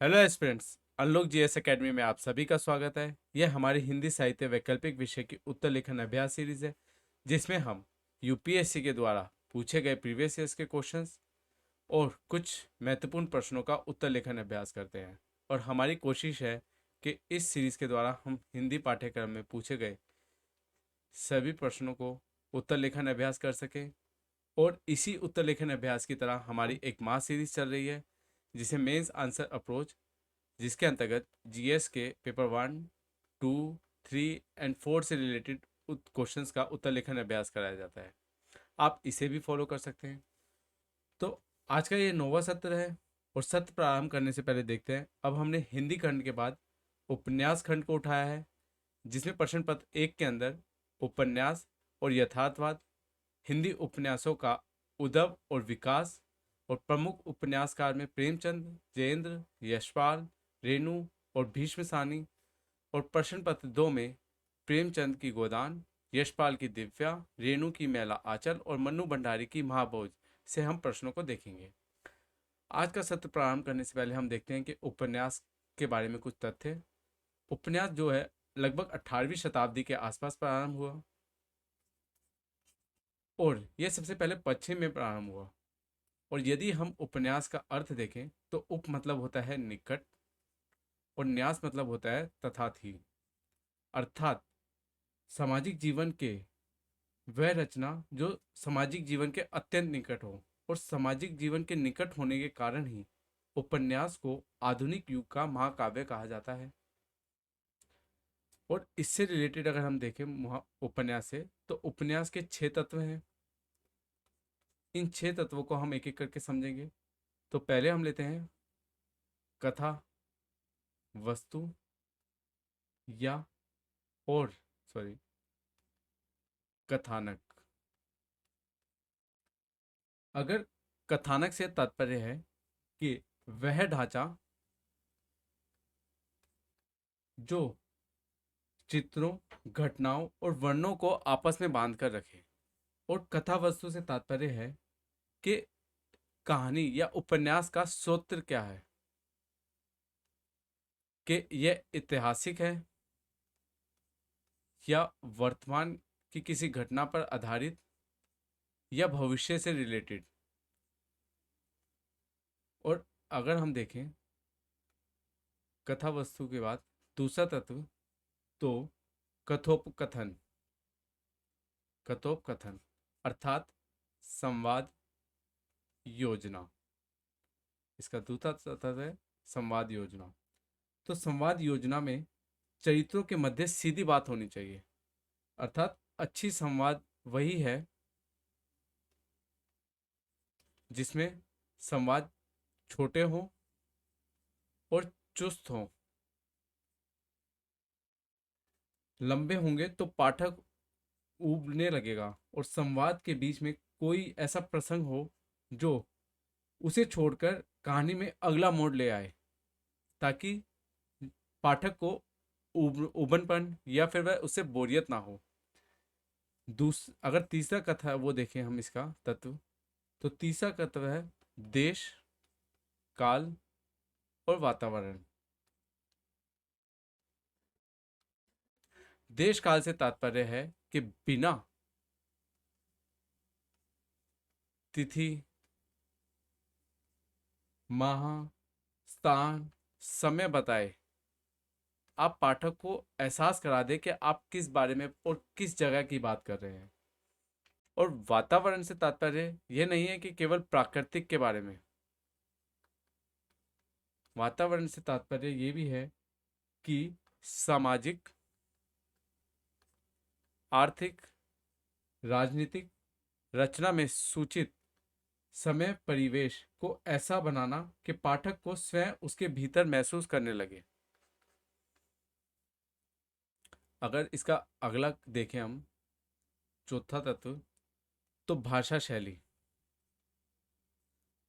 Hello aspirants. Unlock GS academy में आप सभी का स्वागत है। यह हमारी हिंदी साहित्य वैकल्पिक विषय की उत्तर लेखन अभ्यास सीरीज है, जिसमें हम यूपीएससी के द्वारा पूछे गए प्रीवियस ईयर्स के क्वेश्चंस और कुछ महत्वपूर्ण प्रश्नों का उत्तर लेखन अभ्यास करते हैं। और हमारी कोशिश है कि इस सीरीज के द्वारा हम हिंदी पाठ्यक्रम में पूछे गए सभी प्रश्नों को उत्तर लेखन अभ्यास कर सकें। और इसी उत्तर लेखन अभ्यास की तरह हमारी एक मास सीरीज चल रही है, जिसे मेंस आंसर अप्रोच, जिसके अंतर्गत जीएस के पेपर 1, 2, 3 और 4 से रिलेटेड क्वेश्चंस का उत्तर लेखन अभ्यास कराया जाता है। आप इसे भी फॉलो कर सकते हैं। तो आज का ये 9वां सत्र है और सत्र प्रारंभ करने से पहले देखते हैं, अब हमने हिंदी खंड के बाद उपन्यास खंड को उठाया है, जिसमें प्रश्न पत्र 1 के अंदर उपन्यास और यथार्थवाद, हिंदी उपन्यासों का उद्भव और विकास, और प्रमुख उपन्यासकार में प्रेमचंद, जयेंद्र, यशपाल, रेणु और भीष्म सानी। और प्रश्न पत्र 2 में प्रेमचंद की गोदान, यशपाल की दिव्या, रेणु की मैला आंचल और मन्नू भंडारी की महाभोज से हम प्रश्नों को देखेंगे। आज का सत्र प्रारंभ करने से पहले हम देखते हैं कि उपन्यास के बारे में कुछ तथ्य। उपन्यास जो है लगभग 18वीं शताब्दी के आसपास प्रारंभ हुआ और यह सबसे पहले पश्चिम में प्रारंभ हुआ। और यदि हम उपन्यास का अर्थ देखें तो उप मतलब होता है निकट और न्यास मतलब होता है तथा थी, अर्थात सामाजिक जीवन के वह रचना जो सामाजिक जीवन के अत्यंत निकट हो। और सामाजिक जीवन के निकट होने के कारण ही उपन्यास को आधुनिक युग का महाकाव्य कहा जाता है। और इससे रिलेटेड अगर हम देखें उपन्यास से, तो उपन्यास के 6 तत्व हैं। इन 6 तत्वों को हम एक एक करके समझेंगे। तो पहले हम लेते हैं कथा, वस्तु या और सॉरी कथानक। अगर कथानक से तात्पर्य है कि वह ढांचा जो चित्रों, घटनाओं और वर्णों को आपस में बांध कर रखे। और कथा वस्तु से तात्पर्य है कि कहानी या उपन्यास का सूत्र क्या है, कि यह ऐतिहासिक है या वर्तमान की किसी घटना पर आधारित या भविष्य से रिलेटेड। और अगर हम देखें कथा वस्तु के बाद दूसरा तत्व, तो कथोपकथन। कथोपकथन अर्थात संवाद योजना। इसका दूसरा तत्व है संवाद योजना। तो संवाद योजना में चरित्रों के मध्य सीधी बात होनी चाहिए, अर्थात अच्छी संवाद वही है जिसमें संवाद छोटे हों और चुस्त हों। लंबे होंगे तो पाठक ऊबने लगेगा, और संवाद के बीच में कोई ऐसा प्रसंग हो जो उसे छोड़कर कहानी में अगला मोड़ ले आए, ताकि पाठक को उबनपन या फिर वह उससे बोरियत ना हो। अगर तीसरा कथा वो देखें हम इसका तत्व, तो तीसरा तत्व है देश, काल और वातावरण। देश काल से तात्पर्य है कि बिना तिथि, माह, स्थान, समय बताए आप पाठक को एहसास करा दे कि आप किस बारे में और किस जगह की बात कर रहे हैं। और वातावरण से तात्पर्य यह नहीं है कि केवल प्राकृतिक के बारे में। वातावरण से तात्पर्य यह भी है कि सामाजिक, आर्थिक, राजनीतिक रचना में सूचित समय परिवेश को ऐसा बनाना कि पाठक को स्वयं उसके भीतर महसूस करने लगे। अगर इसका अगला देखें हम चौथा तत्व, तो भाषा शैली।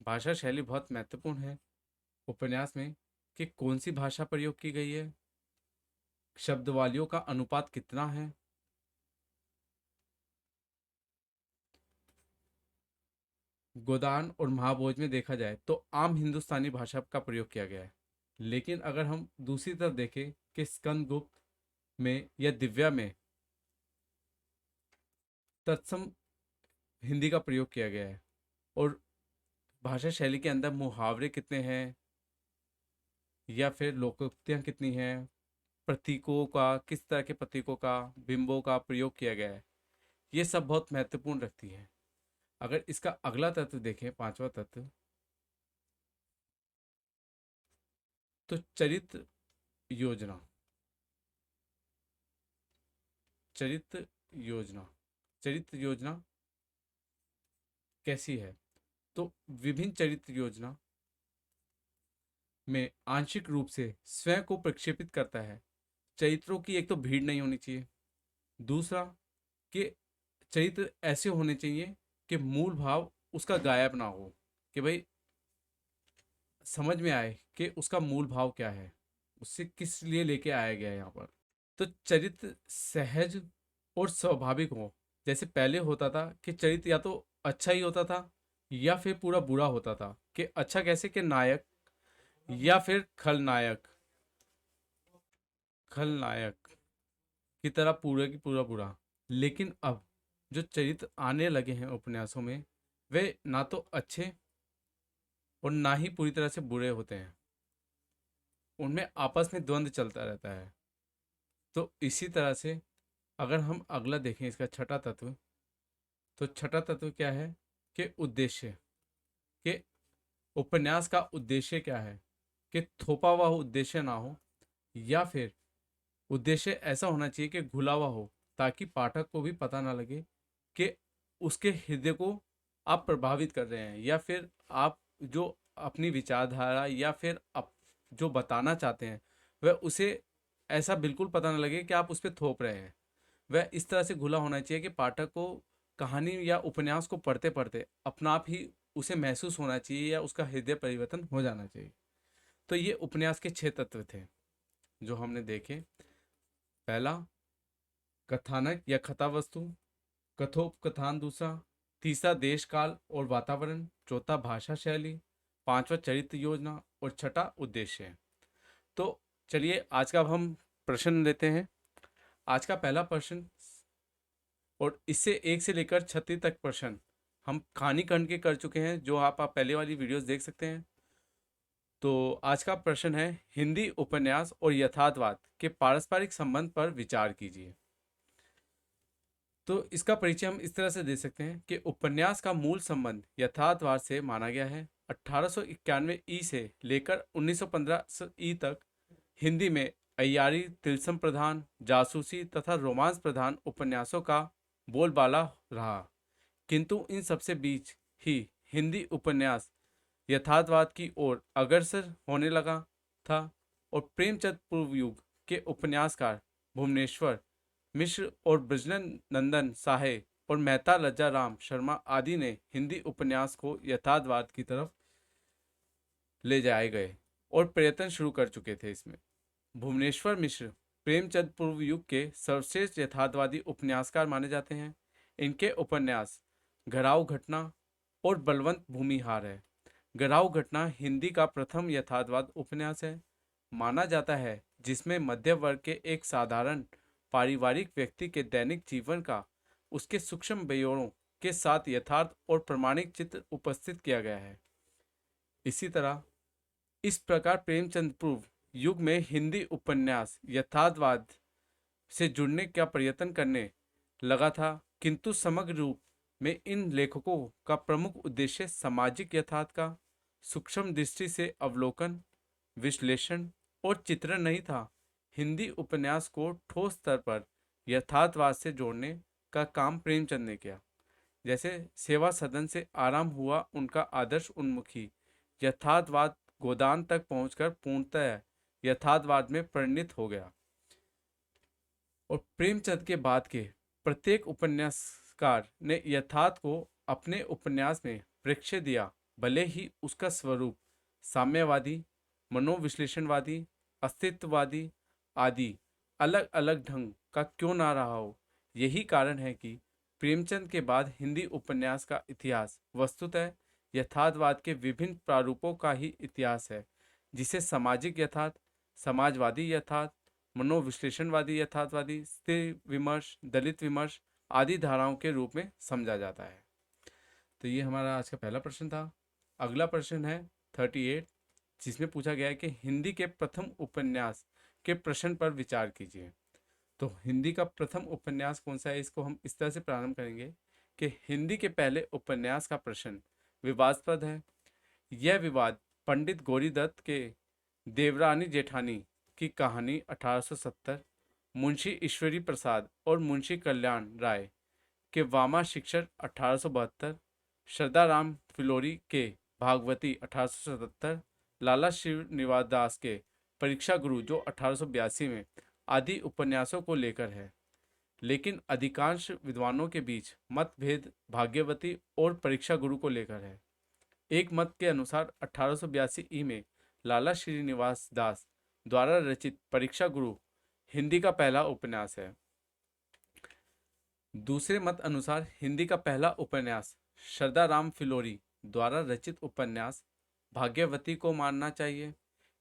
भाषा शैली बहुत महत्वपूर्ण है उपन्यास में, कि कौन सी भाषा प्रयोग की गई है, शब्दवालियों का अनुपात कितना है, गोदान और महाभोज में देखा जाए तो आम हिंदुस्तानी भाषा का प्रयोग किया गया है। लेकिन अगर हम दूसरी तरफ देखें कि स्कंदगुप्त में या दिव्या में तत्सम हिंदी का प्रयोग किया गया है, और भाषा शैली के अंदर मुहावरे कितने हैं या फिर लोकोक्तियाँ कितनी हैं, प्रतीकों का, किस तरह के प्रतीकों का, बिंबों का प्रयोग किया गया है, ये सब बहुत महत्वपूर्ण रखती है। अगर इसका अगला तत्व देखें, पांचवा तत्व, तो चरित्र योजना। चरित्र योजना, चरित्र योजना कैसी है? तो विभिन्न चरित्र योजना में आंशिक रूप से स्वयं को प्रक्षेपित करता है। चरित्रों की एक तो भीड़ नहीं होनी चाहिए, दूसरा कि चरित्र ऐसे होने चाहिए कि मूल भाव उसका गायब ना हो, कि भाई समझ में आए कि उसका मूल भाव क्या है, उससे किस लिए लेके आया गया है यहाँ पर। तो चरित्र सहज और स्वाभाविक हो। जैसे पहले होता था कि चरित्र या तो अच्छा ही होता था या फिर पूरा बुरा होता था, कि अच्छा कैसे, कि नायक या फिर खलनायक, खलनायक की तरह पूरा की पूरा बुरा। लेकिन अब जो चरित्र आने लगे हैं उपन्यासों में, वे ना तो अच्छे और ना ही पूरी तरह से बुरे होते हैं, उनमें आपस में द्वंद्व चलता रहता है। तो इसी तरह से अगर हम अगला देखें, इसका छठा तत्व, तो छठा तत्व क्या है कि उद्देश्य, कि उपन्यास का उद्देश्य क्या है, कि थोपा हुआ उद्देश्य ना हो, या फिर उद्देश्य ऐसा होना चाहिए कि घुला हुआ हो, ताकि पाठक को भी पता ना लगे कि उसके हृदय को आप प्रभावित कर रहे हैं, या फिर आप जो अपनी विचारधारा या फिर जो बताना चाहते हैं वह उसे ऐसा बिल्कुल पता ना लगे कि आप उस पर थोप रहे हैं। वह इस तरह से घुला होना चाहिए कि पाठक को कहानी या उपन्यास को पढ़ते पढ़ते अपना आप ही उसे महसूस होना चाहिए या उसका हृदय परिवर्तन हो जाना चाहिए। तो ये उपन्यास के 6 तत्व थे जो हमने देखे। पहला, कथानक या कथा वस्तु। कथोपकथान दूसरा। तीसरा, देश काल और वातावरण। चौथा, भाषा शैली। पांचवा, चरित्र योजना। और छठा, उद्देश्य। तो चलिए आज का अब हम प्रश्न लेते हैं। आज का पहला प्रश्न, और इससे 1 से लेकर 36 तक प्रश्न हम कहानी खंड के कर चुके हैं, जो आप पहले वाली वीडियोस देख सकते हैं। तो आज का प्रश्न है, हिंदी उपन्यास और यथार्थवाद के पारस्परिक संबंध पर विचार कीजिए। तो इसका परिचय हम इस तरह से दे सकते हैं कि उपन्यास का मूल संबंध यथार्थवाद से माना गया है। 1891 ई से लेकर 1915 ई तक हिंदी में अय्यारी, तिलस्म प्रधान, जासूसी तथा रोमांस प्रधान उपन्यासों का बोलबाला रहा। किंतु इन सबसे बीच ही हिंदी उपन्यास यथार्थवाद की ओर अग्रसर होने लगा था, और प्रेमचंद पूर्व युग के उपन्यासकार भुवनेश्वर मिश्र और ब्रजनंदन साहे और मेहता लज्जा राम शर्मा आदि ने हिंदी उपन्यास को यथार्थवाद की तरफ ले जाए गए और प्रयत्न शुरू कर चुके थे। इसमें भुवनेश्वर मिश्र प्रेमचंद पूर्व युग के सर्वश्रेष्ठ यथार्थवादी उपन्यासकार माने जाते हैं। इनके उपन्यास घराव घटना और बलवंत भूमिहार है। घराव घटना हिंदी का प्रथम यथार्थवाद उपन्यास है, माना जाता है, जिसमें मध्य वर्ग के एक साधारण पारिवारिक व्यक्ति के दैनिक जीवन का उसके सूक्ष्म बेजोड़ों के साथ यथार्थ और प्रमाणिक चित्र उपस्थित किया गया है। इसी तरह इस प्रकार प्रेमचंद पूर्व युग में हिंदी उपन्यास यथार्थवाद से जुड़ने का प्रयत्न करने लगा था, किंतु समग्र रूप में इन लेखकों का प्रमुख उद्देश्य सामाजिक यथार्थ का सूक्ष्म दृष्टि से अवलोकन, विश्लेषण और चित्रण नहीं था। हिंदी उपन्यास को ठोस स्तर पर यथार्थवाद से जोड़ने का काम प्रेमचंद ने किया। जैसे सेवा सदन से आराम हुआ उनका आदर्श उन्मुखी यथार्थवाद गोदान तक पहुंचकर पूर्णतः यथार्थवाद में परिणित हो गया। और प्रेमचंद के बाद के प्रत्येक उपन्यासकार ने यथार्थ को अपने उपन्यास में प्रक्षेप दिया, भले ही उसका स्वरूप साम्यवादी, मनोविश्लेषणवादी, अस्तित्ववादी आदि अलग अलग ढंग का क्यों ना रहा हो। यही कारण है कि प्रेमचंद के बाद हिंदी उपन्यास का इतिहास वस्तुतः यथार्थवाद के विभिन्न प्रारूपों का ही इतिहास है, जिसे सामाजिक यथार्थ, समाजवादी यथार्थ, मनोविश्लेषणवादी यथार्थवादी, स्थिर विमर्श, दलित विमर्श आदि धाराओं के रूप में समझा जाता है। तो ये हमारा आज का पहला प्रश्न था। अगला प्रश्न है 38, जिसमें पूछा गया है कि हिंदी के प्रथम उपन्यास के प्रश्न पर विचार कीजिए। तो हिंदी का प्रथम उपन्यास कौन सा है, इसको हम इस तरह से प्रारंभ करेंगे कि हिंदी के पहले उपन्यास का प्रश्न विवादास्पद है। यह विवाद पंडित गौरीदत्त के देवरानी जेठानी की कहानी 1870, मुंशी ईश्वरी प्रसाद और मुंशी कल्याण राय के वामा शिक्षक 1872, श्रद्धाराम फिलोरी के भागवती 1877, लाला श्रीनिवास दास के परीक्षा गुरु जो 1882 में आदि उपन्यासों को लेकर है। लेकिन अधिकांश विद्वानों के बीच मतभेद भाग्यवती और परीक्षा गुरु को लेकर है। एक मत के अनुसार 1882 में लाला श्रीनिवास दास द्वारा रचित परीक्षा गुरु हिंदी का पहला उपन्यास है। दूसरे मत अनुसार हिंदी का पहला उपन्यास श्रद्धाराम फिलोरी द्वारा रचित उपन्यास भाग्यवती को मानना चाहिए।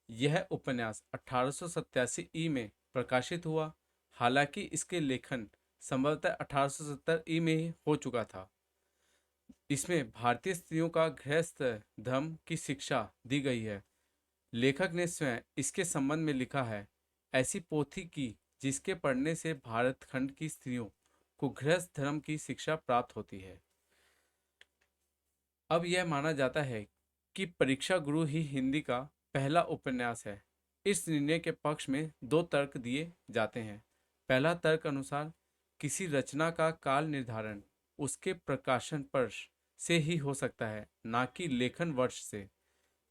यह उपन्यास 1887 में प्रकाशित हुआ, हालांकि इसके लेखन संभवतः 1870 में ही हो चुका था। इसमें भारतीय स्त्रियों का गृहस्थ धर्म की शिक्षा दी गई है। लेखक ने स्वयं इसके संबंध में लिखा है, ऐसी पोथी की जिसके पढ़ने से भारत खंड की स्त्रियों को गृहस्थ धर्म की शिक्षा प्राप्त होती है। अब यह माना जाता है कि परीक्षा गुरु ही हिंदी का पहला उपन्यास है। इस निर्णय के पक्ष में दो तर्क दिए जाते हैं। पहला तर्क अनुसार किसी रचना का काल निर्धारण उसके प्रकाशन वर्ष से ही हो सकता है, ना कि लेखन वर्ष से,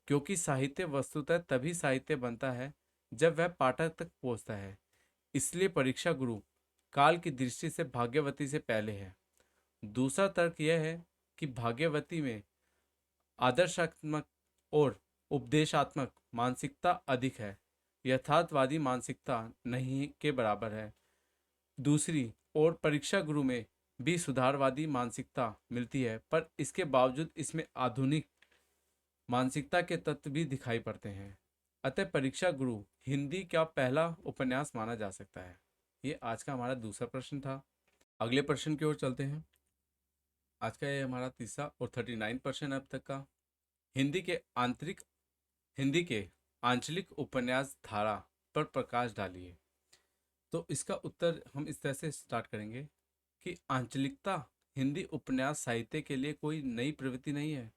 क्योंकि साहित्य वस्तुतः तभी साहित्य बनता है जब वह पाठक तक पहुंचता है। इसलिए परीक्षा गुरु काल की दृष्टि से भाग्यवती से पहले है। दूसरा तर्क यह है कि भाग्यवती में आदर्शात्मक और उपदेशात्मक मानसिकता अधिक है, यथार्थवादी मानसिकता नहीं के बराबर है। दूसरी ओर परीक्षा गुरु में भी सुधारवादी मानसिकता मिलती है, पर इसके बावजूद इसमें आधुनिक मानसिकता के तत्व भी दिखाई पड़ते हैं। अतः परीक्षा गुरु हिंदी का पहला उपन्यास माना जा सकता है। ये आज का हमारा दूसरा प्रश्न था। अगले प्रश्न की ओर चलते हैं। आज का ये हमारा तीसरा और 39 प्रश्न अब तक का। हिंदी के आंचलिक उपन्यास धारा पर प्रकाश डालिए। तो इसका उत्तर हम इस तरह से स्टार्ट करेंगे कि आंचलिकता हिंदी उपन्यास साहित्य के लिए कोई नई प्रवृत्ति नहीं है।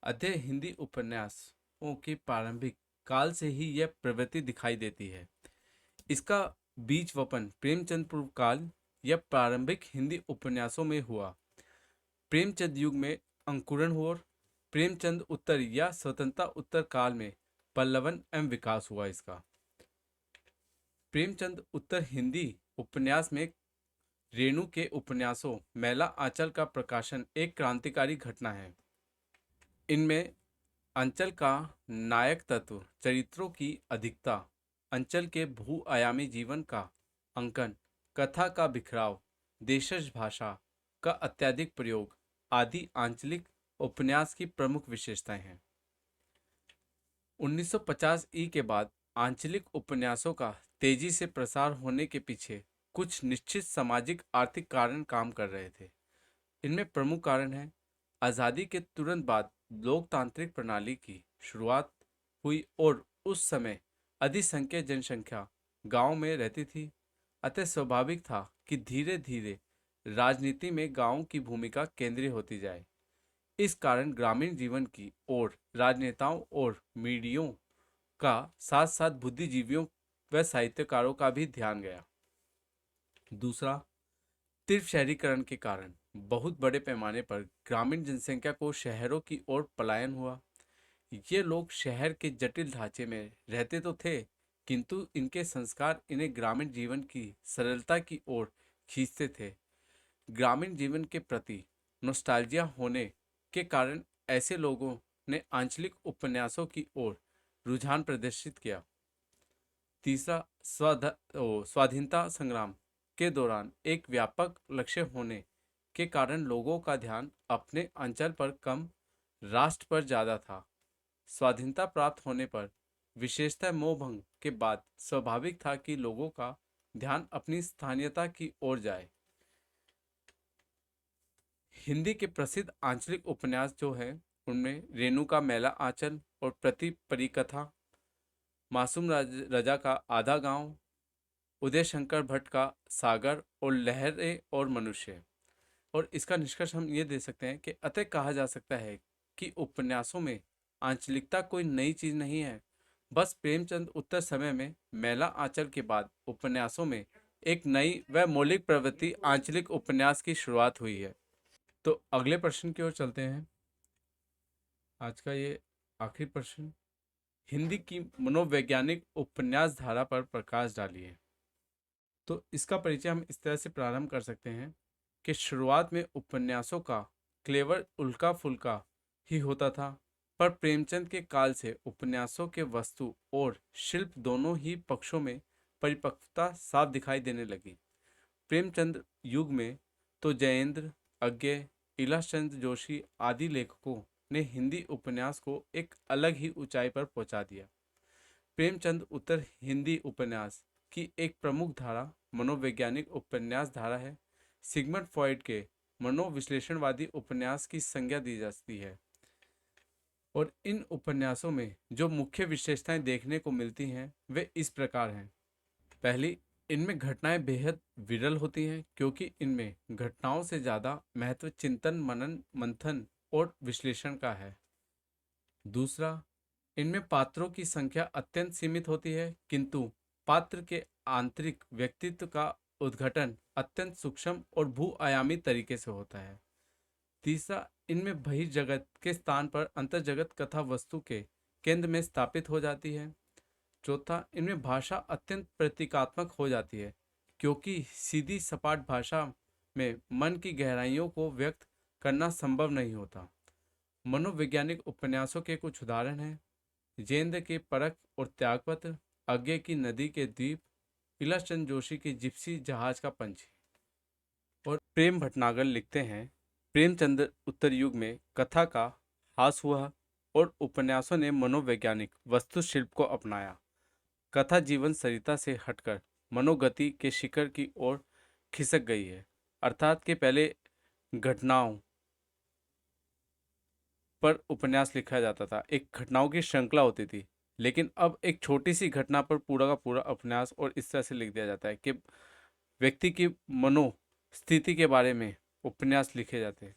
अतः हिंदी उपन्यासों के प्रारंभिक काल से ही यह प्रवृत्ति दिखाई देती है। इसका बीज वपन प्रेमचंद पूर्व काल या प्रारंभिक हिंदी उपन्यासों में हुआ। प्रेमचंद युग में अंकुरण हुआ और प्रेमचंद उत्तर या स्वतंत्रता उत्तर काल में पल्लवन एवं विकास हुआ। इसका प्रेमचंद उत्तर हिंदी उपन्यास में रेणु के उपन्यासों मैला आंचल का प्रकाशन एक क्रांतिकारी घटना है। इनमें अंचल का नायक तत्व, चरित्रों की अधिकता, अंचल के भू आयामी जीवन का अंकन, कथा का बिखराव, देशज भाषा का अत्यधिक प्रयोग आदि आंचलिक उपन्यास की प्रमुख विशेषताएं हैं। 1950 के बाद आंचलिक उपन्यासों का तेजी से प्रसार होने के पीछे कुछ निश्चित सामाजिक आर्थिक कारण काम कर रहे थे। इनमें प्रमुख कारण है, आज़ादी के तुरंत बाद लोकतांत्रिक प्रणाली की शुरुआत हुई और उस समय अधिसंख्यक जनसंख्या गांव में रहती थी। अतः स्वाभाविक था कि धीरे धीरे राजनीति में गांव की भूमिका केंद्रीय होती जाए। इस कारण ग्रामीण जीवन की ओर राजनेताओं और मीडियों का साथ साथ बुद्धिजीवियों व साहित्यकारों का भी ध्यान गया। दूसरा, तीव्र शहरीकरण के कारण बहुत बड़े पैमाने पर ग्रामीण जनसंख्या को शहरों की ओर पलायन हुआ। ये लोग शहर के जटिल ढांचे में रहते तो थे, किंतु इनके संस्कार इन्हें ग्रामीण जीवन की सरलता की ओर खींचते थे। ग्रामीण जीवन के प्रति नॉस्टैल्जिया होने के कारण ऐसे लोगों ने आंचलिक उपन्यासों की ओर रुझान प्रदर्शित किया। तीसरा, स्वाधीनता संग्राम के दौरान एक व्यापक लक्ष्य होने के कारण लोगों का ध्यान अपने अंचल पर कम राष्ट्र पर ज़्यादा था। स्वाधीनता प्राप्त होने पर विशेषता मोहभंग के बाद स्वाभाविक था कि लोगों का ध्यान अपनी स्थानीयता की ओर जाए। हिंदी के प्रसिद्ध आंचलिक उपन्यास जो हैं उनमें रेणु का मैला आंचल और प्रति परिकथा, मासूम रजा का आधा गांव, उदय शंकर भट्ट का सागर और लहरें और मनुष्य। और इसका निष्कर्ष हम ये दे सकते हैं कि अतः कहा जा सकता है कि उपन्यासों में आंचलिकता कोई नई चीज नहीं है। बस प्रेमचंद उत्तर समय में मैला आंचल के बाद उपन्यासों में एक नई व मौलिक प्रवृत्ति आंचलिक उपन्यास की शुरुआत हुई है। तो अगले प्रश्न की ओर चलते हैं। आज का ये आखिरी प्रश्न, हिंदी की मनोवैज्ञानिक उपन्यास धारा पर प्रकाश डालिए। तो इसका परिचय हम इस तरह से प्रारंभ कर सकते हैं कि शुरुआत में उपन्यासों का क्लेवर उल्का फुल्का ही होता था, पर प्रेमचंद के काल से उपन्यासों के वस्तु और शिल्प दोनों ही पक्षों में परिपक्वता साफ दिखाई देने लगी। प्रेमचंद युग में तो जयेंद्र, अज्ञे, इलाशचंद्र जोशी आदि लेखकों ने हिंदी उपन्यास को एक अलग ही ऊंचाई पर पहुंचा दिया। प्रेमचंद उत्तर हिंदी उपन्यास की एक प्रमुख धारा मनोवैज्ञानिक उपन्यास धारा है। सिगमंड फ्रॉइड के मनोविश्लेषणवादी उपन्यास की संज्ञा दी जाती है। और इन उपन्यासों में जो मुख्य विशेषताएं देखने को मिलती हैं वे इस प्रकार हैं। पहली, इनमें घटनाएं बेहद विरल होती हैं क्योंकि इनमें घटनाओं से ज़्यादा महत्व चिंतन, मनन, मंथन और विश्लेषण का है। दूसरा, इनमें पात्रों की संख्या अत्यंत सीमित होती है किंतु पात्र के आंतरिक व्यक्तित्व का उद्घाटन अत्यंत सूक्ष्म और भूआयामी तरीके से होता है। तीसरा, इनमें बहिर्जगत के स्थान पर अंतर्जगत कथा वस्तु के केंद्र में स्थापित हो जाती है। चौथा, इनमें भाषा अत्यंत प्रतीकात्मक हो जाती है क्योंकि सीधी सपाट भाषा में मन की गहराइयों को व्यक्त करना संभव नहीं होता। मनोवैज्ञानिक उपन्यासों के कुछ उदाहरण हैं: जयेंद्र के परख और त्यागपत्र, अज्ञे की नदी के द्वीप, इलाशचंद्र जोशी की जिप्सी जहाज का पंछी। और प्रेम भटनागर लिखते हैं, प्रेमचंद उत्तर युग में कथा का हास हुआ और उपन्यासों ने मनोवैज्ञानिक वस्तुशिल्प को अपनाया। कथा जीवन सरिता से हटकर मनोगति के शिखर की ओर खिसक गई है। अर्थात के पहले घटनाओं पर उपन्यास लिखा जाता था, एक घटनाओं की श्रृंखला होती थी, लेकिन अब एक छोटी सी घटना पर पूरा का पूरा उपन्यास और इस तरह से लिख दिया जाता है कि व्यक्ति की मनोस्थिति के बारे में उपन्यास लिखे जाते हैं।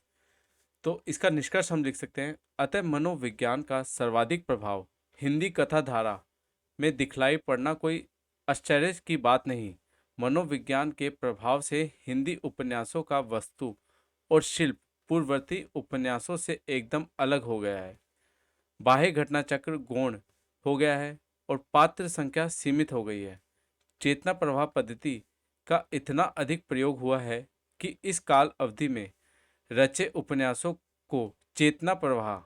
तो इसका निष्कर्ष हम लिख सकते हैं, अतः मनोविज्ञान का सर्वाधिक प्रभाव हिंदी कथा धारा में दिखलाई पड़ना कोई आश्चर्य की बात नहीं। मनोविज्ञान के प्रभाव से हिंदी उपन्यासों का वस्तु और शिल्प पूर्ववर्ती उपन्यासों से एकदम अलग हो गया है। बाह्य घटना चक्र गौण हो गया है और पात्र संख्या सीमित हो गई है। चेतना प्रवाह पद्धति का इतना अधिक प्रयोग हुआ है कि इस काल अवधि में रचे उपन्यासों को चेतना प्रवाह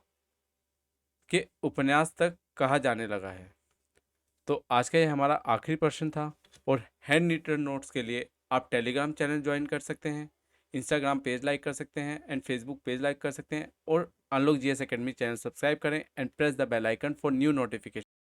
के उपन्यास तक कहा जाने लगा है। तो आज का ये हमारा आखिरी प्रश्न था। और हैंड रिटन नोट्स के लिए आप टेलीग्राम चैनल ज्वाइन कर सकते हैं, इंस्टाग्राम पेज लाइक कर सकते हैं एंड फेसबुक पेज लाइक कर सकते हैं, और unlock GS academy channel subscribe करें and press the bell icon for new notification.